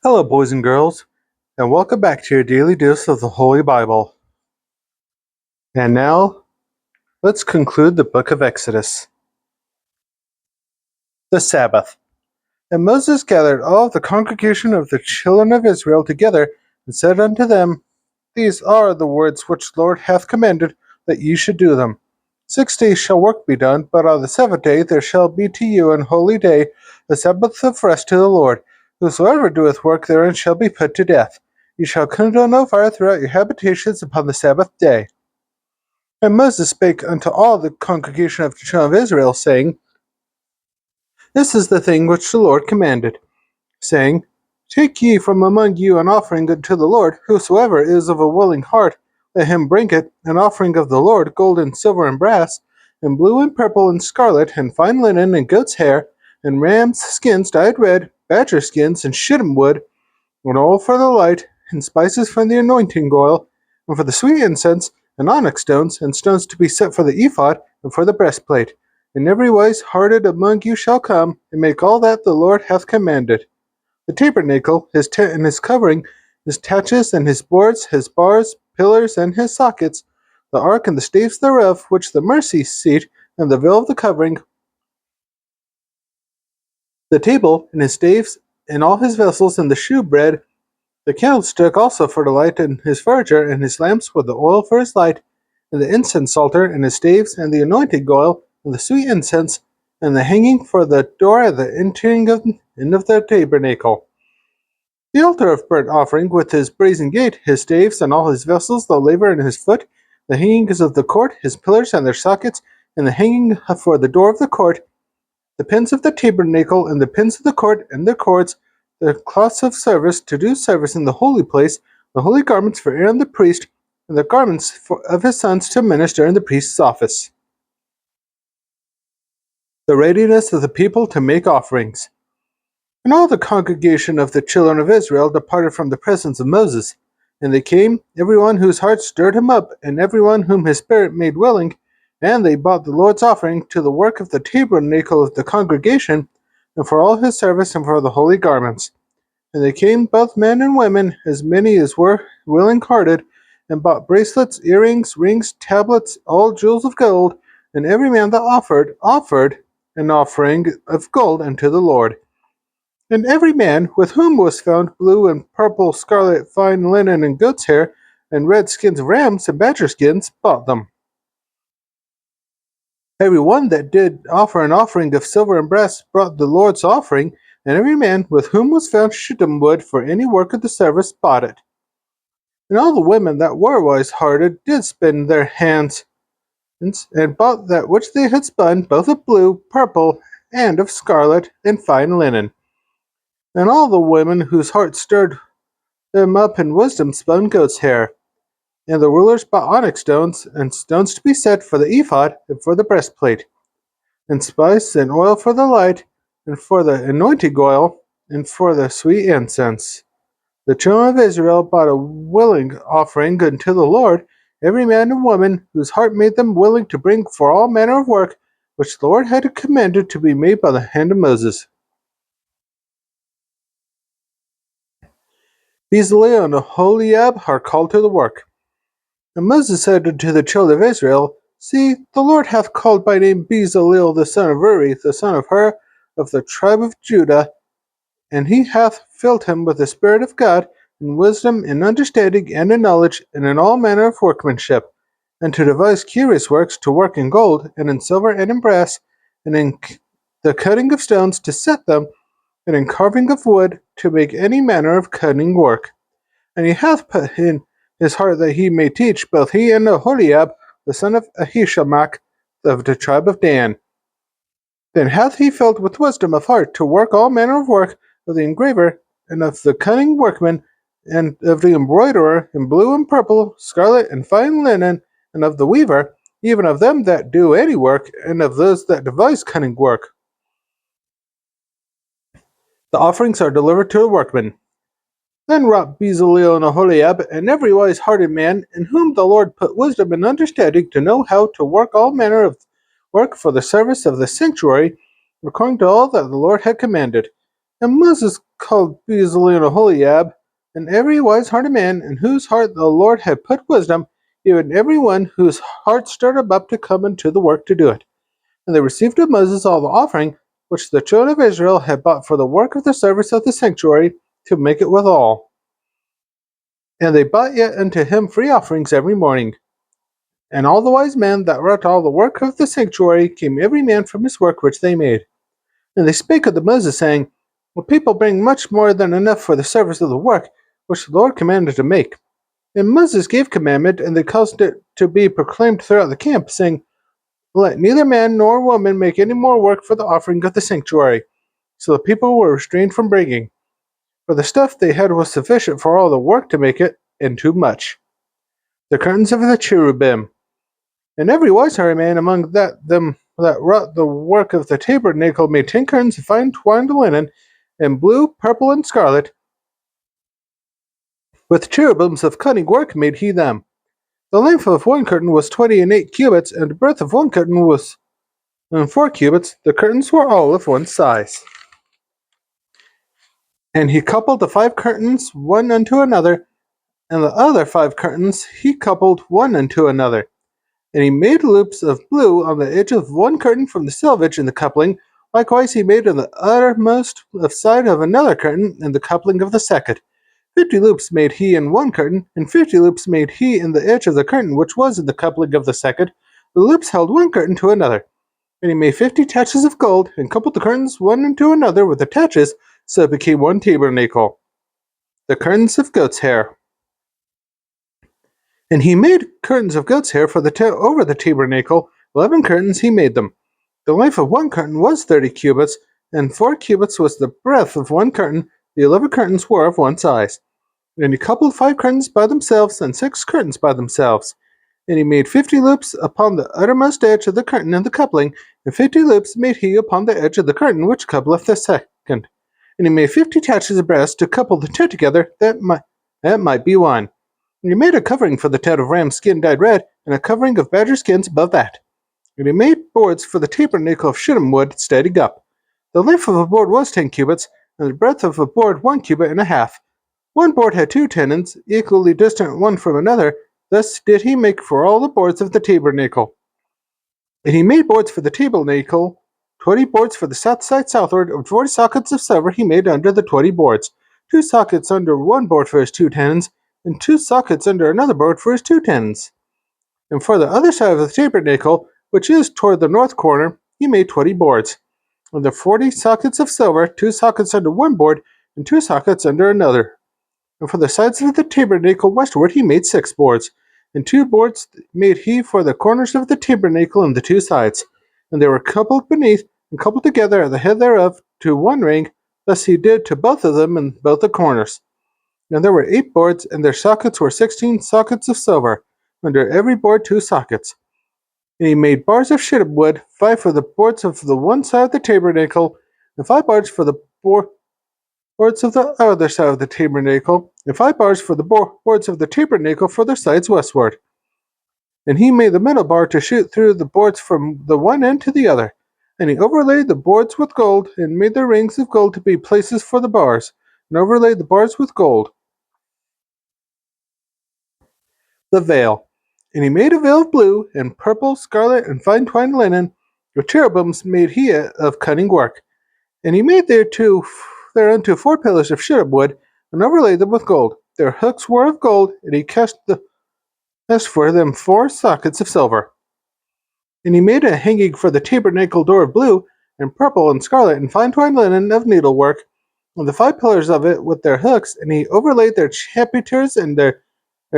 Hello, boys and girls, and welcome back to your daily dose of the Holy Bible. And now, let's conclude the book of Exodus. The Sabbath. And Moses gathered all the congregation of the children of Israel together, and said unto them, These are the words which the Lord hath commanded, that ye should do them. 6 days shall work be done, but on the seventh day there shall be to you an holy day, the Sabbath of rest to the Lord. Whosoever doeth work therein shall be put to death. Ye shall kindle no fire throughout your habitations upon the Sabbath day. And Moses spake unto all the congregation of the children of Israel, saying, This is the thing which the Lord commanded, saying, Take ye from among you an offering unto the Lord. Whosoever is of a willing heart, let him bring it, an offering of the Lord, gold and silver and brass, and blue and purple and scarlet, and fine linen, and goat's hair, and rams' skins dyed red, badger skins, and shittim wood, and oil for the light, and spices for the anointing oil, and for the sweet incense, and onyx stones, and stones to be set for the ephod, and for the breastplate. And every wise hearted among you shall come, and make all that the Lord hath commanded. The tabernacle, his tent and his covering, his taches and his boards, his bars, pillars, and his sockets, the ark and the staves thereof, which the mercy seat, and the veil of the covering, the table and his staves, and all his vessels, and the shewbread, the candlestick also for the light, and his furniture, and his lamps with the oil for his light, and the incense altar, and his staves, and the anointing oil, and the sweet incense, and the hanging for the door at the entering of the tabernacle. The altar of burnt offering, with his brazen gate, his staves, and all his vessels, the laver and his foot, the hangings of the court, his pillars and their sockets, and the hanging for the door of the court, the pins of the tabernacle, and the pins of the court, and their cords, the cloths of service, to do service in the holy place, the holy garments for Aaron the priest, and the garments of his sons to minister in the priest's office. The readiness of the people to make offerings. And all the congregation of the children of Israel departed from the presence of Moses. And they came, every one whose heart stirred him up, and every one whom his spirit made willing, and they brought the Lord's offering to the work of the tabernacle of the congregation, and for all his service, and for the holy garments. And they came, both men and women, as many as were willing-hearted, and bought bracelets, earrings, rings, tablets, all jewels of gold, and every man that offered an offering of gold unto the Lord. And every man with whom was found blue and purple, scarlet, fine linen, and goat's hair, and red skins of rams and badger skins, bought them. Every one that did offer an offering of silver and brass brought the Lord's offering, and every man with whom was found shittim wood for any work of the service bought it. And all the women that were wise-hearted did spin their hands, and bought that which they had spun, both of blue, purple, and of scarlet, and fine linen. And all the women whose hearts stirred them up in wisdom spun goat's hair. And the rulers bought onyx stones, and stones to be set for the ephod, and for the breastplate, and spice, and oil for the light, and for the anointing oil, and for the sweet incense. The children of Israel brought a willing offering unto the Lord, every man and woman whose heart made them willing to bring for all manner of work, which the Lord had commanded to be made by the hand of Moses. Bezalel and Aholiab are called to the work. And Moses said unto the children of Israel, See, the Lord hath called by name Bezalel the son of Uri, the son of Hur, of the tribe of Judah, and he hath filled him with the Spirit of God, in wisdom, in understanding, and in knowledge, and in all manner of workmanship, and to devise curious works, to work in gold, and in silver, and in brass, and in the cutting of stones, to set them, and in carving of wood, to make any manner of cunning work. And he hath put in his heart that he may teach both he and Aholiab, the son of Ahishamach, of the tribe of Dan. Then hath he filled with wisdom of heart to work all manner of work of the engraver, and of the cunning workman, and of the embroiderer, in blue and purple, scarlet, and fine linen, and of the weaver, even of them that do any work, and of those that devise cunning work. The offerings are delivered to the workmen. Then wrought Bezalel and Aholiab, and every wise-hearted man, in whom the Lord put wisdom and understanding to know how to work all manner of work for the service of the sanctuary, according to all that the Lord had commanded. And Moses called Bezalel and Aholiab, and every wise-hearted man in whose heart the Lord had put wisdom, even every one whose heart stirred him up to come into the work to do it. And they received of Moses all the offering which the children of Israel had bought for the work of the service of the sanctuary, to make it withal. And they brought yet unto him free offerings every morning. And all the wise men that wrought all the work of the sanctuary came every man from his work which they made. And they spake unto Moses, saying, The people bring much more than enough for the service of the work which the Lord commanded to make. And Moses gave commandment, and they caused it to be proclaimed throughout the camp, saying, Let neither man nor woman make any more work for the offering of the sanctuary. So the people were restrained from bringing. For the stuff they had was sufficient for all the work to make it, and too much. The curtains of the cherubim. And every wise-hearted man among them that wrought the work of the tabernacle made 10 curtains of fine twined linen, and blue, purple, and scarlet. With cherubims of cunning work made he them. The length of one curtain was 28 cubits, and the breadth of one curtain was 4 cubits. The curtains were all of one size. And he coupled the 5 curtains one unto another, and the other 5 curtains he coupled one unto another. And he made loops of blue on the edge of one curtain from the selvage in the coupling. Likewise he made on the uttermost side of another curtain in the coupling of the second. 50 loops made he in one curtain, and 50 loops made he in the edge of the curtain which was in the coupling of the second. The loops held one curtain to another. And he made 50 taches of gold, and coupled the curtains one into another with the taches, so it became one tabernacle. The curtains of goat's hair. And he made curtains of goat's hair for over the tabernacle. 11 curtains he made them. The length of one curtain was 30 cubits, and 4 cubits was the breadth of one curtain. The 11 curtains were of one size. And he coupled 5 curtains by themselves, and 6 curtains by themselves. And he made 50 loops upon the uttermost edge of the curtain in the coupling, and 50 loops made he upon the edge of the curtain which coupleth the second. And he made 50 taches of brass to couple the two together, that might be one. And he made a covering for the tent of ram's skin dyed red, and a covering of badger skins above that. And he made boards for the tabernacle of shittim wood standing up. The length of a board was 10 cubits, and the breadth of a board 1 cubit and a half. One board had 2 tenons, equally distant one from another. Thus did he make for all the boards of the tabernacle. And he made boards for the tabernacle, 20 boards for the south side southward, and 40 sockets of silver he made under the 20 boards, 2 sockets under one board for his 2 tenons, and 2 sockets under another board for his 2 tenons. And for the other side of the tabernacle, which is toward the north corner, he made 20 boards. And the 40 sockets of silver, 2 sockets under one board, and 2 sockets under another. And for the sides of the tabernacle westward he made 6 boards, and 2 boards made he for the corners of the tabernacle and the 2 sides. And they were coupled beneath, and coupled together at the head thereof to one ring. Thus he did to both of them in both the corners. And there were 8 boards, and their sockets were 16 sockets of silver, under every board 2 sockets. And he made bars of shittim wood, 5 for the boards of the one side of the tabernacle, and 5 bars for the boards of the other side of the tabernacle, and 5 bars for the boards of the tabernacle for their sides westward. And he made the middle bar to shoot through the boards from the one end to the other. And he overlaid the boards with gold, and made the rings of gold to be places for the bars, and overlaid the bars with gold. The veil. And he made a veil of blue, and purple, scarlet, and fine twined linen. With cherubims made he of cunning work. And he made thereunto 4 pillars of shittim wood, and overlaid them with gold. Their hooks were of gold, and he cast for them 4 sockets of silver. And he made a hanging for the tabernacle door of blue, and purple, and scarlet, and fine twined linen of needlework, and the 5 pillars of it with their hooks, and he overlaid their chapiters and their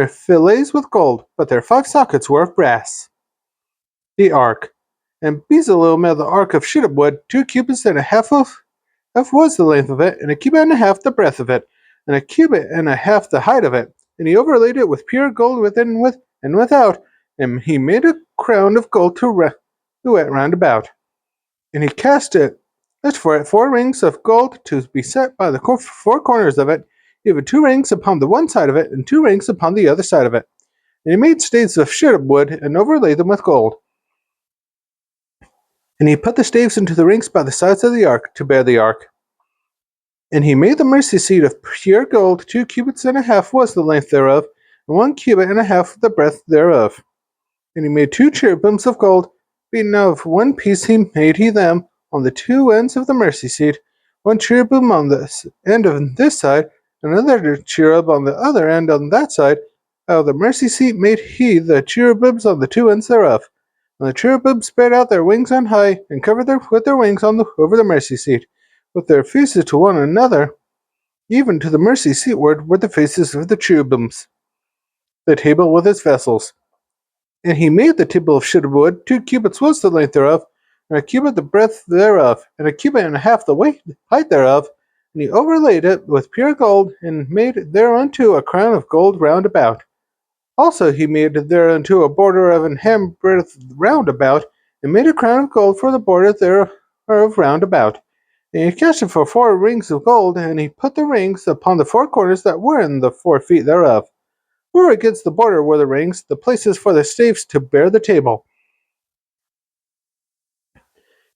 fillets with gold, but their 5 sockets were of brass. The ark. And Bezalel made the ark of shittim wood, 2 cubits and a half was the length of it, and a cubit and a half the breadth of it, and a cubit and a half the height of it. And he overlaid it with pure gold within and without, and he made a crown of gold to it round about. And he cast it, as for it 4 rings of gold to be set by the 4 corners of it, even 2 rings upon the one side of it, and 2 rings upon the other side of it. And he made staves of shittim wood, and overlaid them with gold. And he put the staves into the rings by the sides of the ark, to bear the ark. And he made the mercy seat of pure gold. 2 cubits and a half was the length thereof, and 1 cubit and a half the breadth thereof. And he made 2 cherubims of gold, beaten of one piece he them on the 2 ends of the mercy seat, 1 cherubim on the end of this side, and another cherub on the other end on that side. Out of the mercy seat made he the cherubims on the 2 ends thereof. And the cherubims spread out their wings on high, and covered with their wings over the mercy seat, with their faces to one another. Even to the mercy seatward were the faces of the cherubims. The table with its vessels. And he made the table of shittim wood. 2 cubits was the length thereof, and a cubit the breadth thereof, and a cubit and a half the height thereof. And he overlaid it with pure gold, and made thereunto a crown of gold round about. Also he made thereunto a border of an hem breadth round about, and made a crown of gold for the border thereof round about. And he cast it for 4 rings of gold, and he put the rings upon the 4 corners that were in the 4 feet thereof. For against the border were the rings, the places for the staves to bear the table.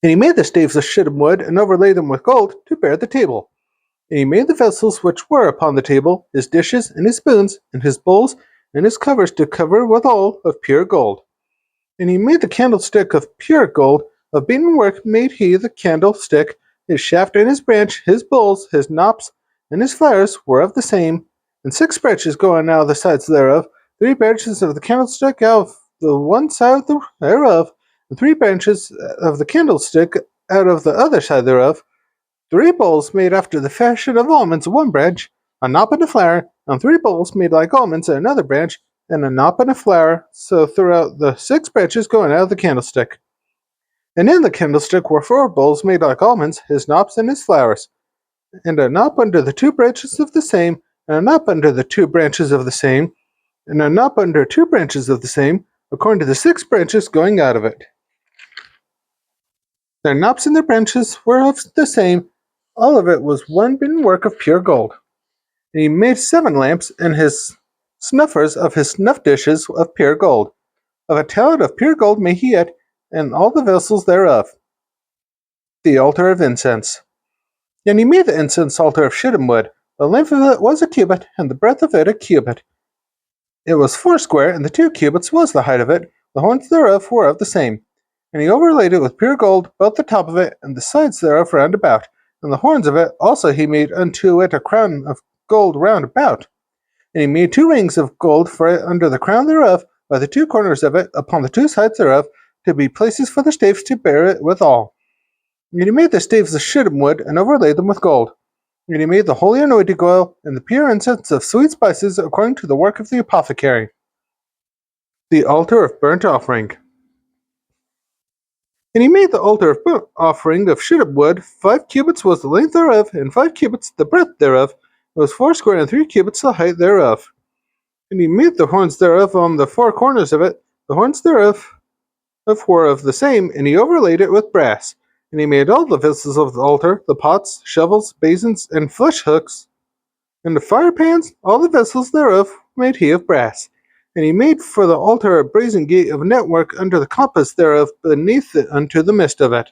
And he made the staves of shittim wood, and overlaid them with gold, to bear the table. And he made the vessels which were upon the table, his dishes, and his spoons, and his bowls, and his covers to cover withal of pure gold. And he made the candlestick of pure gold, of beaten work made he the candlestick, his shaft and his branch, his bowls, his knops, and his flowers were of the same, and 6 branches going out of the sides thereof, 3 branches of the candlestick out of the one side thereof, and 3 branches of the candlestick out of the other side thereof, 3 bowls made after the fashion of almonds, 1 branch, a knop and a flower, and 3 bowls made like almonds, another branch, and a knop and a flower, so throughout the 6 branches going out of the candlestick. And in the candlestick were 4 bowls made like almonds, his knops and his flowers, and a knop under the 2 branches of the same, and a knop under the 2 branches of the same, and a knop under 2 branches of the same, according to the 6 branches going out of it. Their knops and their branches were of the same, all of it was one beaten work of pure gold. And he made 7 lamps, and his snuffers of his snuff dishes of pure gold. Of a talent of pure gold made he it, and all the vessels thereof. The altar of incense. And he made the incense altar of shittim wood. The length of it was a cubit, and the breadth of it a cubit. It was 4 square, and the 2 cubits was the height of it. The horns thereof were of the same. And he overlaid it with pure gold, both the top of it, and the sides thereof round about. And the horns of it also he made unto it a crown of gold round about. And he made 2 rings of gold for it under the crown thereof, by the 2 corners of it, upon the 2 sides thereof, to be places for the staves to bear it withal. And he made the staves of shittim wood, and overlaid them with gold. And he made the holy anointing oil, and the pure incense of sweet spices, according to the work of the apothecary. The altar of burnt offering. And he made the altar of burnt offering of shittim wood. 5 cubits was the length thereof, and 5 cubits the breadth thereof. It was 4 square, and 3 cubits the height thereof. And he made the horns thereof on the 4 corners of it. The horns thereof were of the same, and he overlaid it with brass. And he made all the vessels of the altar, the pots, shovels, basins, and flesh hooks, and the fire pans, all the vessels thereof made he of brass. And he made for the altar a brazen gate of network under the compass thereof beneath it unto the midst of it.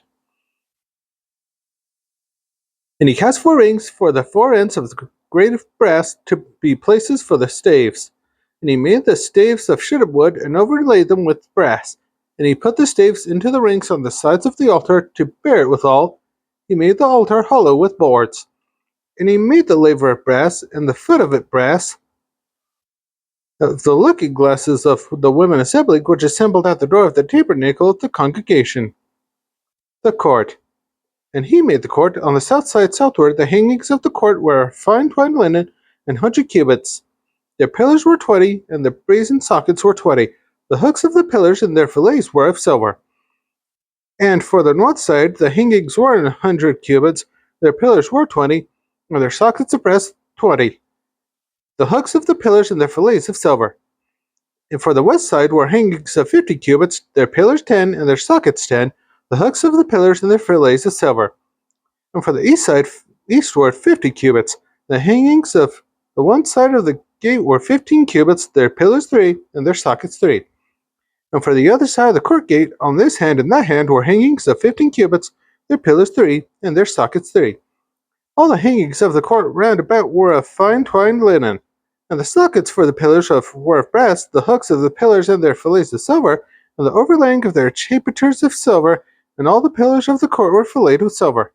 And he cast 4 rings for the 4 ends of the grate of brass to be places for the staves. And he made the staves of shittim wood, and overlaid them with brass. And he put the staves into the rings on the sides of the altar to bear it withal. He made the altar hollow with boards. And he made the laver of brass, and the foot of it brass, the looking glasses of the women assembly which assembled at the door of the tabernacle of the congregation. The court. And he made the court on the south side southward. The hangings of the court were fine twined linen, and 100 cubits. Their pillars were 20, and the brazen sockets were 20. The hooks of the pillars and their fillets were of silver. And for the north side, the hangings were 100 cubits. Their pillars were 20, and their sockets of brass 20. The hooks of the pillars and their fillets of silver. And for the west side were hangings of 50 cubits, their pillars 10, and their sockets 10, the hooks of the pillars and their fillets of silver. And for the east side, eastward 50 cubits, the hangings of the one side of the gate were 15 cubits, their pillars 3, and their sockets 3. And for the other side of the court gate, on this hand and that hand, were hangings of 15 cubits, their pillars 3, and their sockets 3. All the hangings of the court round about were of fine twined linen, and the sockets for the pillars were of brass, the hooks of the pillars and their fillets of silver, and the overlaying of their chapiters of silver, and all the pillars of the court were filleted with silver.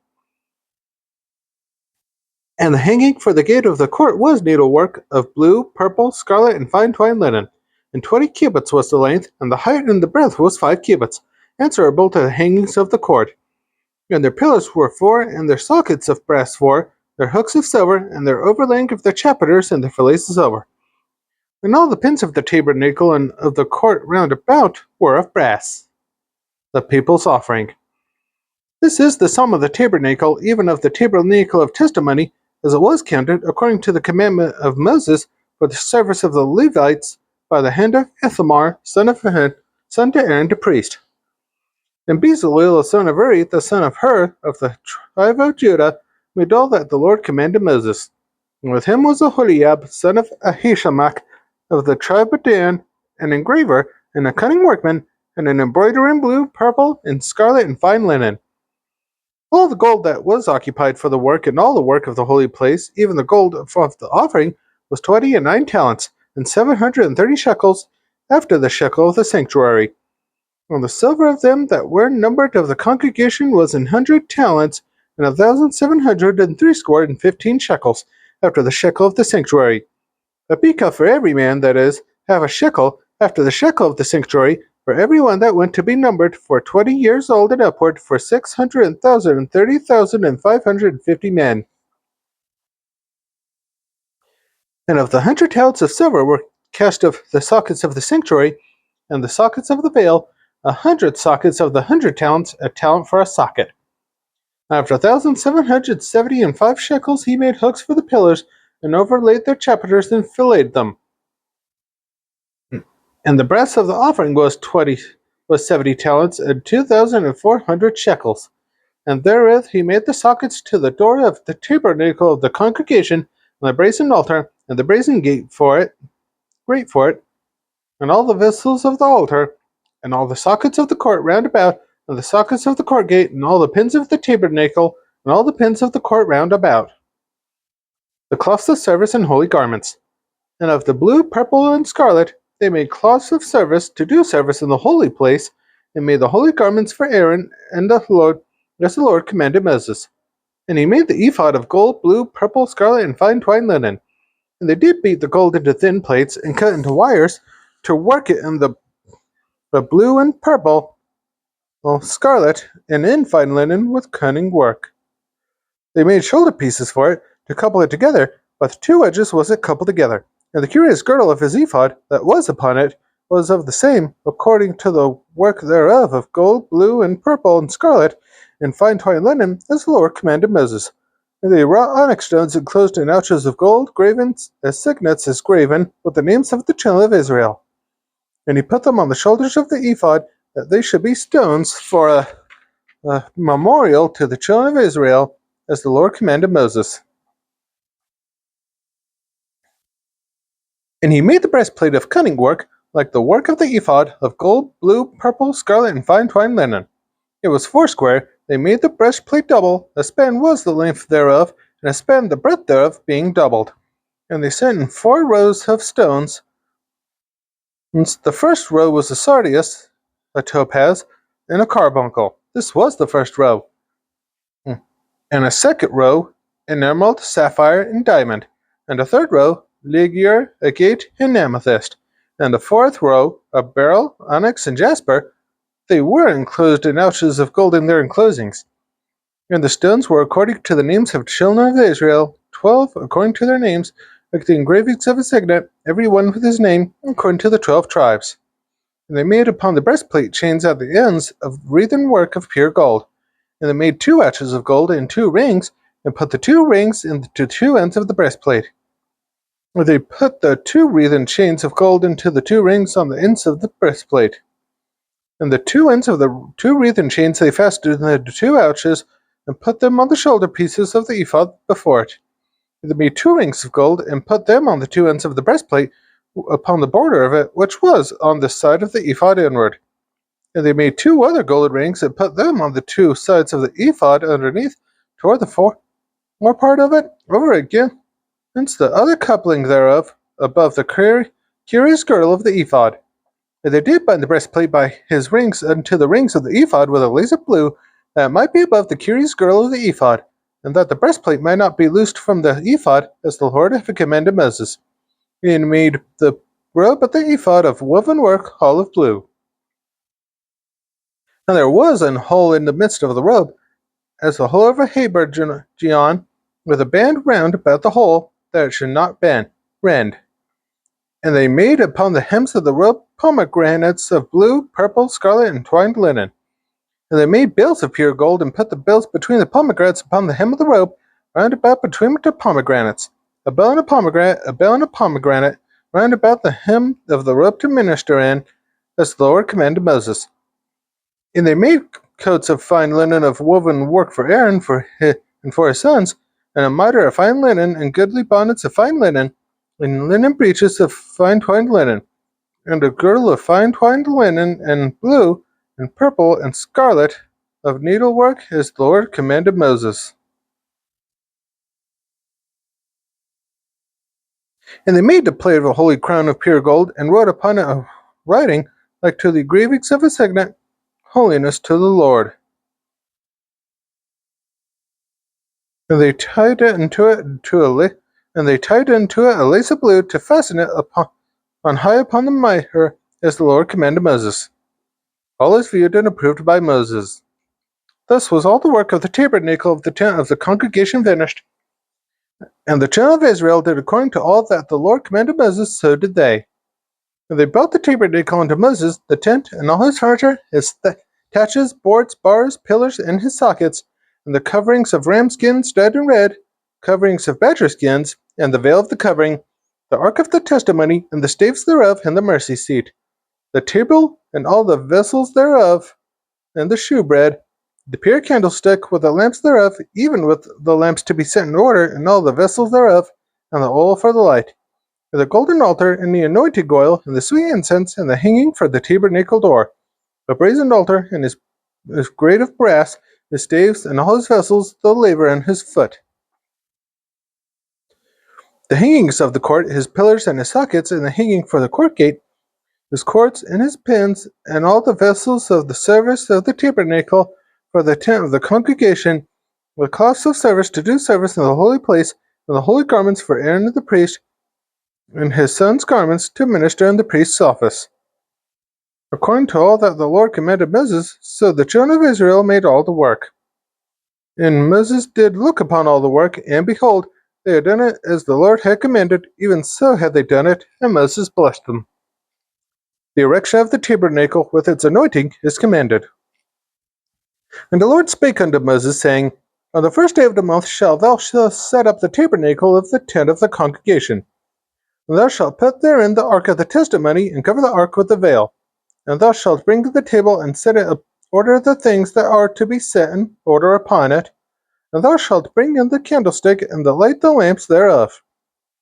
And the hanging for the gate of the court was needlework of blue, purple, scarlet, and fine twined linen. And 20 cubits was the length, and the height and the breadth was 5 cubits, answerable to the hangings of the court. And their pillars were four, and their sockets of brass four, their hooks of silver, and their overlaying of their chapiters and their fillets of silver. And all the pins of the tabernacle and of the court round about were of brass. The people's offering. This is the sum of the tabernacle, even of the tabernacle of testimony, as it was counted, according to the commandment of Moses, for the service of the Levites, by the hand of Ithamar, son to Aaron the priest. And Bezalel, the son of Uri, the son of Hur, of the tribe of Judah, made all that the Lord commanded Moses. And with him was Aholiab, son of Ahishamach, of the tribe of Dan, an engraver, and a cunning workman, and an embroiderer in blue, purple, and scarlet, and fine linen. All the gold that was occupied for the work, and all the work of the holy place, even the gold of the offering, was 29 talents, and 730 shekels, after the shekel of the sanctuary. And the silver of them that were numbered of the congregation was 100 talents, and 1,760 shekels, after the shekel of the sanctuary. A beka for every man, that is, half a shekel, after the shekel of the sanctuary, for every one that went to be numbered, for 20 years old and upward, for 600,000 and 30,000 and 550 men. And of the 100 talents of silver were cast of the sockets of the sanctuary, and the sockets of the veil, 100 sockets of the 100 talents, a talent for a socket. After 1,775 shekels he made hooks for the pillars, and overlaid their chapiters, and filleted them. And the brass of the offering was 70 talents, and 2,400 shekels. And therewith he made the sockets to the door of the tabernacle of the congregation, and the brazen altar, and the brazen grate for it, and all the vessels of the altar, and all the sockets of the court round about, and the sockets of the court gate, and all the pins of the tabernacle, and all the pins of the court round about. The cloths of service and holy garments. And of the blue, purple, and scarlet they made cloths of service to do service in the holy place, and made the holy garments for Aaron and the Lord, as the Lord commanded Moses. And he made the ephod of gold, blue, purple, scarlet, and fine twined linen. And they did beat the gold into thin plates, and cut into wires, to work it in the blue and purple, scarlet, and in fine linen with cunning work. They made shoulder pieces for it, to couple it together, but the two edges was it coupled together. And the curious girdle of his ephod that was upon it was of the same, according to the work thereof, of gold, blue, and purple, and scarlet, and fine twined linen, as the Lord commanded Moses. And they wrought onyx stones enclosed in ouches of gold, graven as signets as graven, with the names of the children of Israel. And he put them on the shoulders of the ephod, that they should be stones for a memorial to the children of Israel, as the Lord commanded Moses. And he made the breastplate of cunning work, like the work of the ephod, of gold, blue, purple, scarlet, and fine twined linen. It was foursquare. They made the breastplate double. A span was the length thereof, and a span the breadth thereof, being doubled. And they set in 4 rows of stones. And the first row was a sardius, a topaz, and a carbuncle. This was the first row. And a second row, an emerald, sapphire, and diamond. And a third row, ligure, agate, and amethyst. And the fourth row, a beryl, onyx, and jasper. They were enclosed in ouches of gold in their enclosings. And the stones were according to the names of children of Israel, 12 according to their names, like the engravings of a signet, every one with his name, according to the 12 tribes. And they made upon the breastplate chains at the ends of wreathen work of pure gold. And they made 2 ouches of gold and 2 rings, and put the 2 rings into 2 ends of the breastplate. And they put the 2 wreathen chains of gold into the 2 rings on the ends of the breastplate. And the 2 ends of the 2 wreathen chains they fastened in the 2 ouches, and put them on the shoulder pieces of the ephod before it. And they made 2 rings of gold, and put them on the 2 ends of the breastplate, upon the border of it, which was on the side of the ephod inward. And they made 2 other golden rings, and put them on the 2 sides of the ephod underneath, toward the or part of it, over against the other coupling thereof, above the curious girdle of the ephod. And they did bind the breastplate by his rings unto the rings of the ephod with a lace of blue, that it might be above the curious girdle of the ephod, and that the breastplate might not be loosed from the ephod, as the Lord had commanded Moses. And made the robe of the ephod of woven work, all of blue. And there was an hole in the midst of the robe, as the hole of a habergeon, with a band round about the hole, that it should not rend. And they made upon the hems of the robe pomegranates of blue, purple, scarlet, and twined linen. And they made bills of pure gold, and put the bills between the pomegranates upon the hem of the robe, round about between the pomegranates. A bell and a pomegranate, round about the hem of the robe to minister in, as the Lord commanded Moses. And they made coats of fine linen of woven work for Aaron and for his sons, and a mitre of fine linen, and goodly bonnets of fine linen, and linen breeches of fine twined linen, and a girdle of fine twined linen, and blue, and purple, and scarlet, of needlework, as the Lord commanded Moses. And they made the plate of a holy crown of pure gold, and wrote upon it a writing like to the engravings of a signet, holiness to the Lord. And they tied it into it a lace of blue to fasten it on high upon the mitre, as the Lord commanded Moses. All is viewed and approved by Moses. Thus was all the work of the tabernacle of the tent of the congregation finished. And the children of Israel did according to all that the Lord commanded Moses, so did they. And they built the tabernacle unto Moses, the tent, and all his furniture, his thatches, boards, bars, pillars, and his sockets, and the coverings of ram skins dyed in red, coverings of badger skins, and the veil of the covering, the ark of the testimony, and the staves thereof, and the mercy seat, the table, and all the vessels thereof, and the shewbread, the pure candlestick, with the lamps thereof, even with the lamps to be set in order, and all the vessels thereof, and the oil for the light, and the golden altar, and the anointing oil, and the sweet incense, and the hanging for the tabernacle door, the brazen altar, and his grate of brass, his staves, and all his vessels, the laver, and his foot. The hangings of the court, his pillars, and his sockets, and the hanging for the court gate, his cords, and his pins, and all the vessels of the service of the tabernacle, for the tent of the congregation, the cloths of service to do service in the holy place, and the holy garments for Aaron the priest, and his sons' garments to minister in the priest's office. According to all that the Lord commanded Moses, so the children of Israel made all the work. And Moses did look upon all the work, and behold, they had done it as the Lord had commanded, even so had they done it, and Moses blessed them. The erection of the tabernacle with its anointing is commanded. And the Lord spake unto Moses, saying, On the first day of the month shalt thou set up the tabernacle of the tent of the congregation. And thou shalt put therein the ark of the testimony, and cover the ark with the veil. And thou shalt bring the table, and set it up, order the things that are to be set in order upon it. And thou shalt bring in the candlestick, and light the lamps thereof.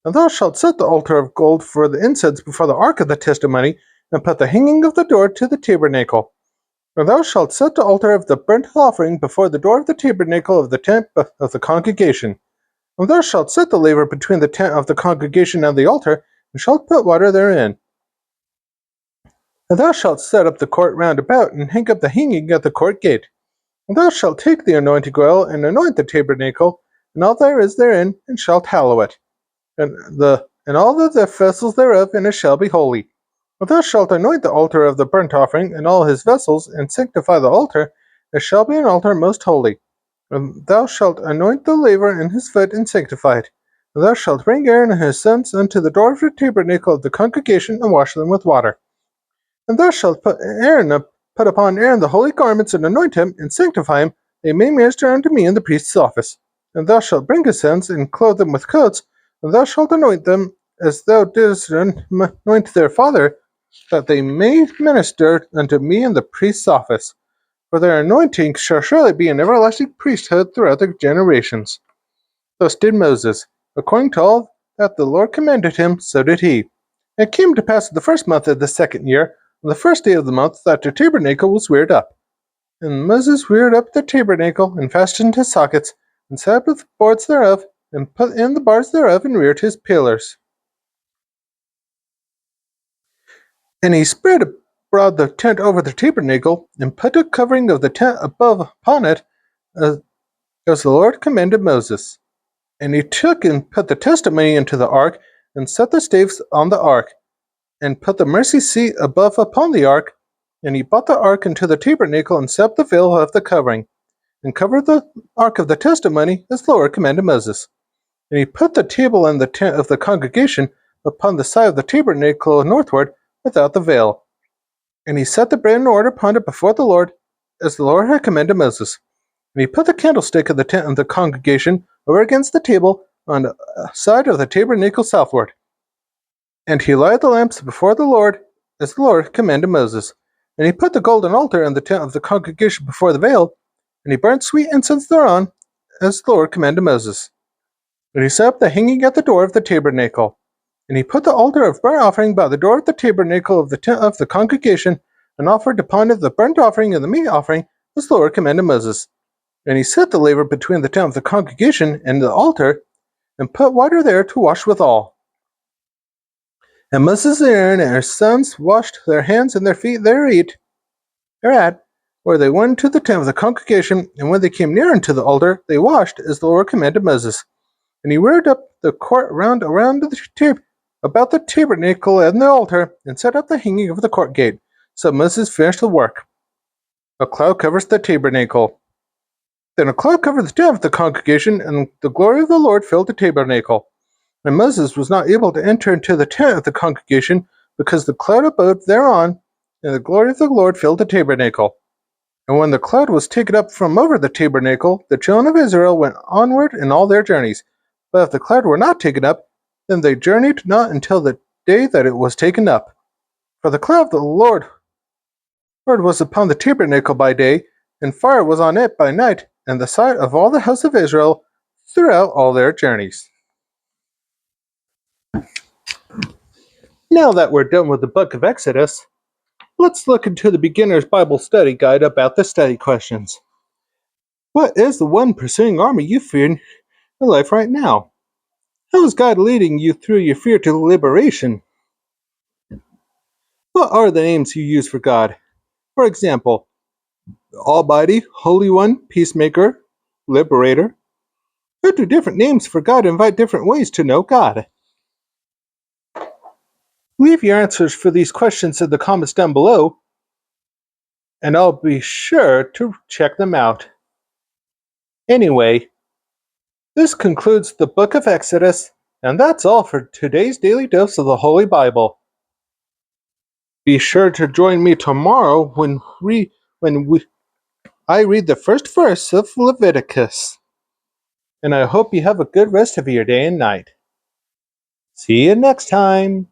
And thou shalt set the altar of gold for the incense before the ark of the testimony, and put the hanging of the door to the tabernacle. And thou shalt set the altar of the burnt offering before the door of the tabernacle of the tent of the congregation. And thou shalt set the laver between the tent of the congregation and the altar, and shalt put water therein. And thou shalt set up the court round about, and hang up the hanging at the court gate. And thou shalt take the anointing oil, and anoint the tabernacle, and all there is therein, and shalt hallow it, and all the vessels thereof, and it shall be holy. And thou shalt anoint the altar of the burnt offering, and all his vessels, and sanctify the altar. It shall be an altar most holy. And thou shalt anoint the laver and his foot, and sanctify it. And thou shalt bring Aaron and his sons unto the door of the tabernacle of the congregation, and wash them with water. And thou shalt put upon Aaron the holy garments, and anoint him, and sanctify him, that he may minister unto me in the priest's office. And thou shalt bring his sons, and clothe them with coats, and thou shalt anoint them, as thou didst anoint their father, that they may minister unto me in the priest's office. For their anointing shall surely be an everlasting priesthood throughout the generations. Thus did Moses, according to all that the Lord commanded him, so did he. And it came to pass in the first month of the second year, on the first day of the month, that the tabernacle was reared up. And Moses reared up the tabernacle, and fastened his sockets, and set up the boards thereof, and put in the bars thereof, and reared his pillars. And he spread abroad the tent over the tabernacle, and put a covering of the tent above upon it, as the Lord commanded Moses. And he took and put the testimony into the ark, and set the staves on the ark, and put the mercy seat above upon the ark. And he brought the ark into the tabernacle, and set up the veil of the covering, and covered the ark of the testimony, as the Lord commanded Moses. And he put the table and the tent of the congregation upon the side of the tabernacle northward, without the veil. And he set the bread in order upon it before the Lord, as the Lord had commanded Moses. And he put the candlestick of the tent of the congregation over against the table on the side of the tabernacle southward. And he lighted the lamps before the Lord, as the Lord commanded Moses. And he put the golden altar in the tent of the congregation before the veil, and he burnt sweet incense thereon, as the Lord commanded Moses. And he set up the hanging at the door of the tabernacle. And he put the altar of burnt offering by the door of the tabernacle of the tent of the congregation, and offered upon it the burnt offering and the meat offering, as the Lord commanded Moses. And he set the laver between the tent of the congregation and the altar, and put water there to wash withal. And Moses and Aaron and his sons washed their hands and their feet thereat, where they went to the tent of the congregation, and when they came near unto the altar, they washed, as the Lord commanded Moses. And he reared up the court around about the tabernacle and the altar, and set up the hanging of the court gate. So Moses finished the work. A cloud covers the tabernacle. Then a cloud covered the tent of the congregation, and the glory of the Lord filled the tabernacle. And Moses was not able to enter into the tent of the congregation, because the cloud abode thereon, and the glory of the Lord filled the tabernacle. And when the cloud was taken up from over the tabernacle, the children of Israel went onward in all their journeys. But if the cloud were not taken up, then they journeyed not until the day that it was taken up. For the cloud of the Lord was upon the tabernacle by day, and fire was on it by night, and the sight of all the house of Israel throughout all their journeys. Now that we're done with the book of Exodus, let's look into the beginner's Bible study guide about the study questions. What is the one pursuing army you fear in your life right now? How is God leading you through your fear to liberation? What are the names you use for God? For example, Almighty, Holy One, Peacemaker, Liberator. How do different names for God invite different ways to know God? Leave your answers for these questions in the comments down below, and I'll be sure to check them out. Anyway, this concludes the book of Exodus, and that's all for today's daily dose of the Holy Bible. Be sure to join me tomorrow when I read the first verse of Leviticus. And I hope you have a good rest of your day and night. See you next time.